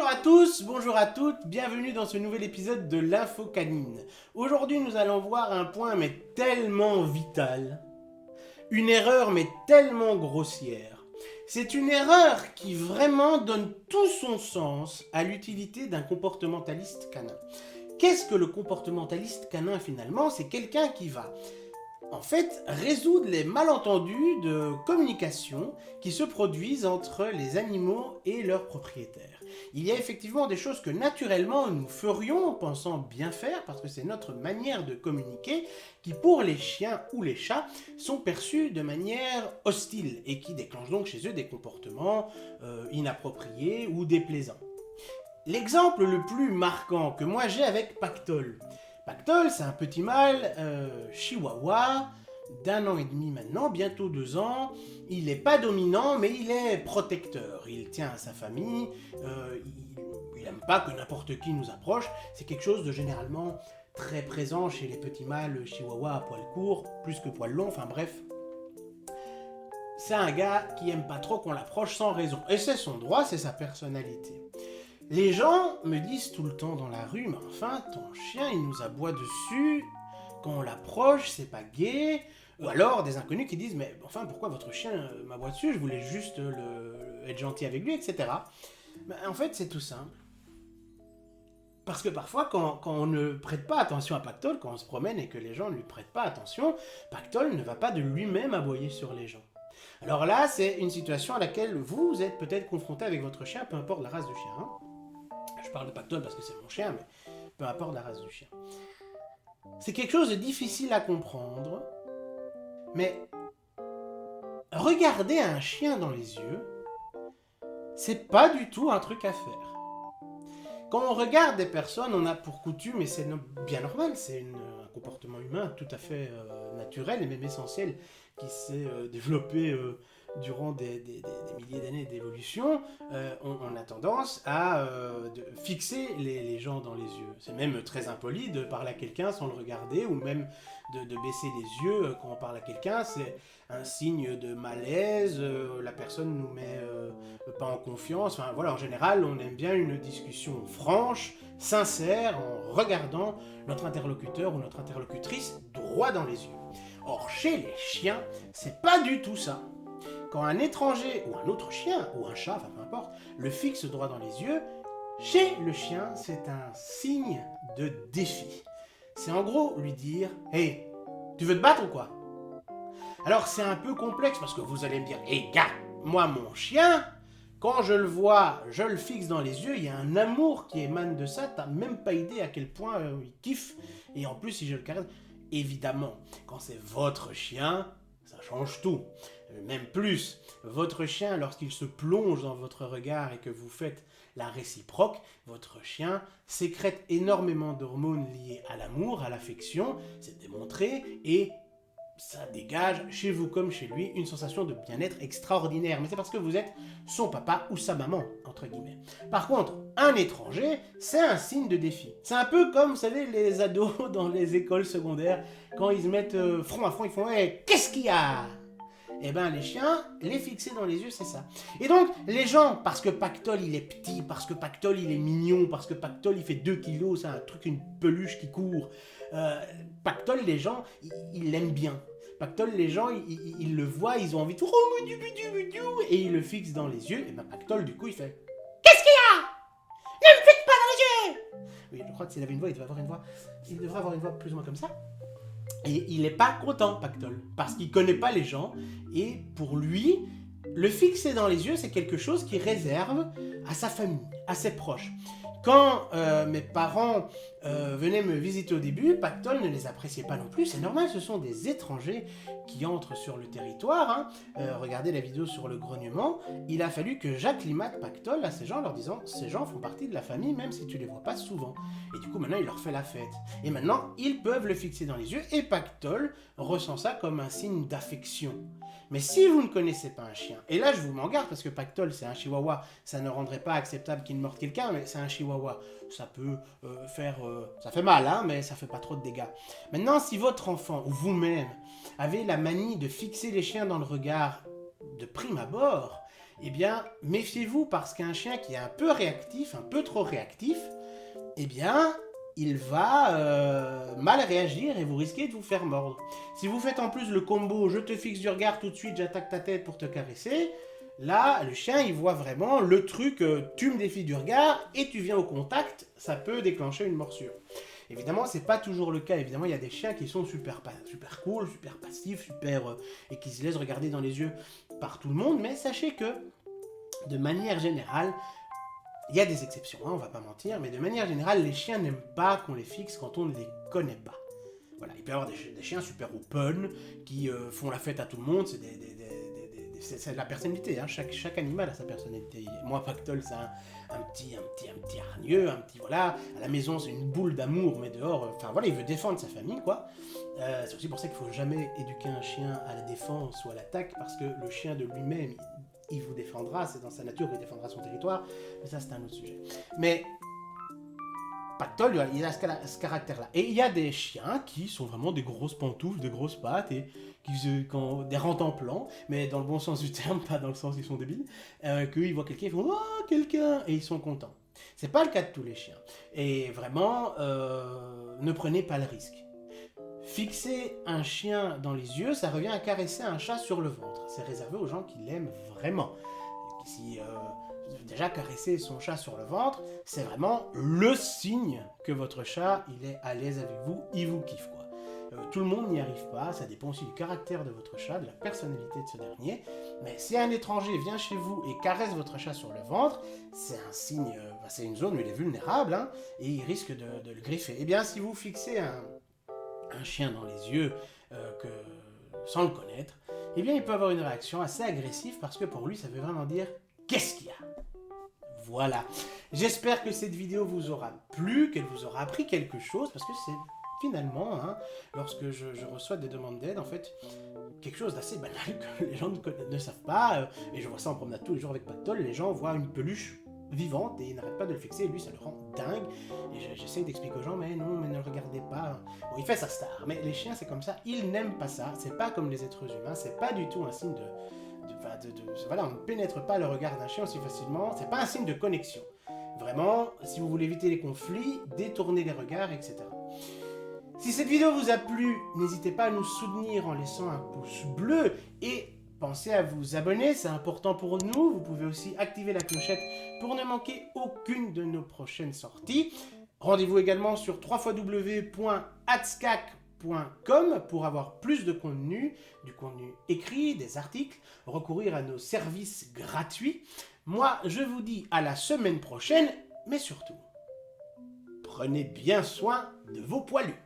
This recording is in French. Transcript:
à tous, bonjour à toutes, bienvenue dans ce nouvel épisode de l'Info Canine. Aujourd'hui nous allons voir un point mais tellement vital, une erreur mais tellement grossière. C'est une erreur qui vraiment donne tout son sens à l'utilité d'un comportementaliste canin. Qu'est-ce que le comportementaliste canin finalement? C'est quelqu'un qui va en fait résoudre les malentendus de communication qui se produisent entre les animaux et leurs propriétaires. Il y a effectivement des choses que naturellement nous ferions en pensant bien faire parce que c'est notre manière de communiquer qui pour les chiens ou les chats sont perçues de manière hostile et qui déclenchent donc chez eux des comportements inappropriés ou déplaisants. L'exemple le plus marquant que moi j'ai avec Pactol. Pactol, c'est un petit mâle chihuahua d'1 an et demi maintenant, bientôt 2 ans. Il n'est pas dominant, mais il est protecteur. Il tient à sa famille, il n'aime pas que n'importe qui nous approche. C'est quelque chose de généralement très présent chez les petits mâles chihuahua à poil court, plus que poil long, enfin bref. C'est un gars qui aime pas trop qu'on l'approche sans raison. Et c'est son droit, c'est sa personnalité. Les gens me disent tout le temps dans la rue, mais enfin, ton chien, il nous aboie dessus, quand on l'approche, c'est pas gai. Ou alors des inconnus qui disent, mais enfin, pourquoi votre chien m'aboie dessus, je voulais juste être gentil avec lui, etc. Ben, en fait, c'est tout simple. Parce que parfois, quand on ne prête pas attention à Pactol, quand on se promène et que les gens ne lui prêtent pas attention, Pactol ne va pas de lui-même aboyer sur les gens. Alors là, c'est une situation à laquelle vous êtes peut-être confronté avec votre chien, peu importe la race de chien. Hein. Je parle de Pactol parce que c'est mon chien, mais peu importe la race du chien. C'est quelque chose de difficile à comprendre, mais regarder un chien dans les yeux, c'est pas du tout un truc à faire. Quand on regarde des personnes, on a pour coutume, et c'est bien normal, c'est un comportement humain tout à fait naturel et même essentiel qui s'est développé durant des milliers d'années d'évolution, on a tendance à fixer les gens dans les yeux. C'est même très impoli de parler à quelqu'un sans le regarder, ou même de baisser les yeux quand on parle à quelqu'un. C'est un signe de malaise, la personne nous met pas en confiance. Enfin voilà, en général, on aime bien une discussion franche, sincère, en regardant notre interlocuteur ou notre interlocutrice droit dans les yeux. Or, chez les chiens, c'est pas du tout ça. Quand un étranger, ou un autre chien, ou un chat, enfin peu importe, le fixe droit dans les yeux, chez le chien, c'est un signe de défi. C'est en gros lui dire « Hey, tu veux te battre ou quoi ?» Alors c'est un peu complexe parce que vous allez me dire « Hey gars, moi mon chien, quand je le vois, je le fixe dans les yeux, il y a un amour qui émane de ça, t'as même pas idée à quel point il kiffe. Et en plus, si je le caresse, évidemment, quand c'est votre chien, ça change tout. Même plus, votre chien, lorsqu'il se plonge dans votre regard et que vous faites la réciproque, votre chien sécrète énormément d'hormones liées à l'amour, à l'affection, c'est démontré, et ça dégage chez vous comme chez lui une sensation de bien-être extraordinaire. Mais c'est parce que vous êtes son papa ou sa maman, entre guillemets. Par contre, un étranger, c'est un signe de défi. C'est un peu comme, vous savez, les ados dans les écoles secondaires, quand ils se mettent front à front, ils font « Hey, qu'est-ce qu'il y a ?» Eh ben les chiens, les fixer dans les yeux, c'est ça. Et donc, les gens, parce que Pactol il est petit, parce que Pactol il est mignon, parce que Pactol il fait 2 kilos, c'est un truc, une peluche qui court. Pactol, les gens, ils l'aiment bien. Pactol, les gens, ils le voient, ils ont envie de... Et ils le fixent dans les yeux. Et ben Pactol, du coup, il fait... Qu'est-ce qu'il y a? Ne me fixe pas dans les yeux! Oui, je crois que s'il avait une voix, il devrait avoir une voix... Il devrait avoir une voix plus ou moins comme ça. Et il n'est pas content, Pactol, parce qu'il ne connaît pas les gens, et pour lui, le fixer dans les yeux, c'est quelque chose qu'il réserve à sa famille, à ses proches. Quand mes parents venaient me visiter au début, Pactol ne les appréciait pas non plus, c'est normal, ce sont des étrangers qui entrent sur le territoire. Hein. Regardez la vidéo sur le grognement, il a fallu que j'acclimate Pactol à ces gens en leur disant « ces gens font partie de la famille même si tu les vois pas souvent ». Et du coup maintenant il leur fait la fête. Et maintenant ils peuvent le fixer dans les yeux et Pactol ressent ça comme un signe d'affection. Mais si vous ne connaissez pas un chien, et là je vous m'en garde parce que Pactol c'est un chihuahua, ça ne rendrait pas acceptable qu'il morde quelqu'un, mais c'est un chihuahua, ça peut ça fait mal, hein, mais ça fait pas trop de dégâts. Maintenant, si votre enfant ou vous-même avez la manie de fixer les chiens dans le regard de prime abord, eh bien, méfiez-vous parce qu'un chien qui est un peu réactif, un peu trop réactif, eh bien, il va mal réagir et vous risquez de vous faire mordre. Si vous faites en plus le combo « je te fixe du regard tout de suite, j'attaque ta tête pour te caresser », là, le chien, il voit vraiment le truc « tu me défies du regard et tu viens au contact », ça peut déclencher une morsure. Évidemment, c'est pas toujours le cas. Évidemment, il y a des chiens qui sont super cool, super passifs, et qui se laissent regarder dans les yeux par tout le monde. Mais sachez que, de manière générale, il y a des exceptions, hein, on va pas mentir, mais de manière générale, les chiens n'aiment pas qu'on les fixe quand on ne les connaît pas. Voilà, il peut y avoir des chiens super open qui font la fête à tout le monde, c'est de la personnalité, hein. Chaque animal a sa personnalité. Moi, Pactol, c'est un petit hargneux, voilà. À la maison, c'est une boule d'amour, mais dehors, enfin voilà, il veut défendre sa famille, quoi. C'est aussi pour ça qu'il faut jamais éduquer un chien à la défense ou à l'attaque, parce que le chien de lui-même, il vous défendra, c'est dans sa nature, il défendra son territoire, mais ça, c'est un autre sujet. Mais Pactol, il a ce caractère-là. Et il y a des chiens qui sont vraiment des grosses pantoufles, des grosses pattes, et des rantanplans, mais dans le bon sens du terme, pas dans le sens ils sont débiles, qu'ils voient quelqu'un, ils font « Oh, quelqu'un !» et ils sont contents. C'est pas le cas de tous les chiens. Et vraiment, ne prenez pas le risque. Fixer un chien dans les yeux, ça revient à caresser un chat sur le ventre. C'est réservé aux gens qui l'aiment vraiment. Si déjà caresser son chat sur le ventre, c'est vraiment le signe que votre chat, il est à l'aise avec vous, il vous kiffe, quoi. Tout le monde n'y arrive pas, ça dépend aussi du caractère de votre chat, de la personnalité de ce dernier. Mais si un étranger vient chez vous et caresse votre chat sur le ventre, c'est un signe, c'est une zone où il est vulnérable, hein, et il risque de le griffer. Eh bien, si vous fixez un chien dans les yeux sans le connaître, eh bien, il peut avoir une réaction assez agressive parce que pour lui, ça veut vraiment dire « qu'est-ce qu'il y a ?» Voilà. J'espère que cette vidéo vous aura plu, qu'elle vous aura appris quelque chose, parce que c'est finalement, hein, lorsque je reçois des demandes d'aide, en fait, quelque chose d'assez banal que les gens ne savent pas, et je vois ça en promenade tous les jours avec Pactol, les gens voient une peluche vivante et ils n'arrêtent pas de le fixer, et lui ça le rend dingue, et j'essaie d'expliquer aux gens, mais non, mais ne le regardez pas. Bon, il fait sa star, mais les chiens c'est comme ça, ils n'aiment pas ça, c'est pas comme les êtres humains, c'est pas du tout un signe voilà, on ne pénètre pas le regard d'un chien aussi facilement, c'est pas un signe de connexion. Vraiment, si vous voulez éviter les conflits, détournez les regards, etc. Si cette vidéo vous a plu, n'hésitez pas à nous soutenir en laissant un pouce bleu et pensez à vous abonner, c'est important pour nous. Vous pouvez aussi activer la clochette pour ne manquer aucune de nos prochaines sorties. Rendez-vous également sur www.adscac.com pour avoir plus de contenu, du contenu écrit, des articles, recourir à nos services gratuits. Moi, je vous dis à la semaine prochaine, mais surtout, prenez bien soin de vos poilus.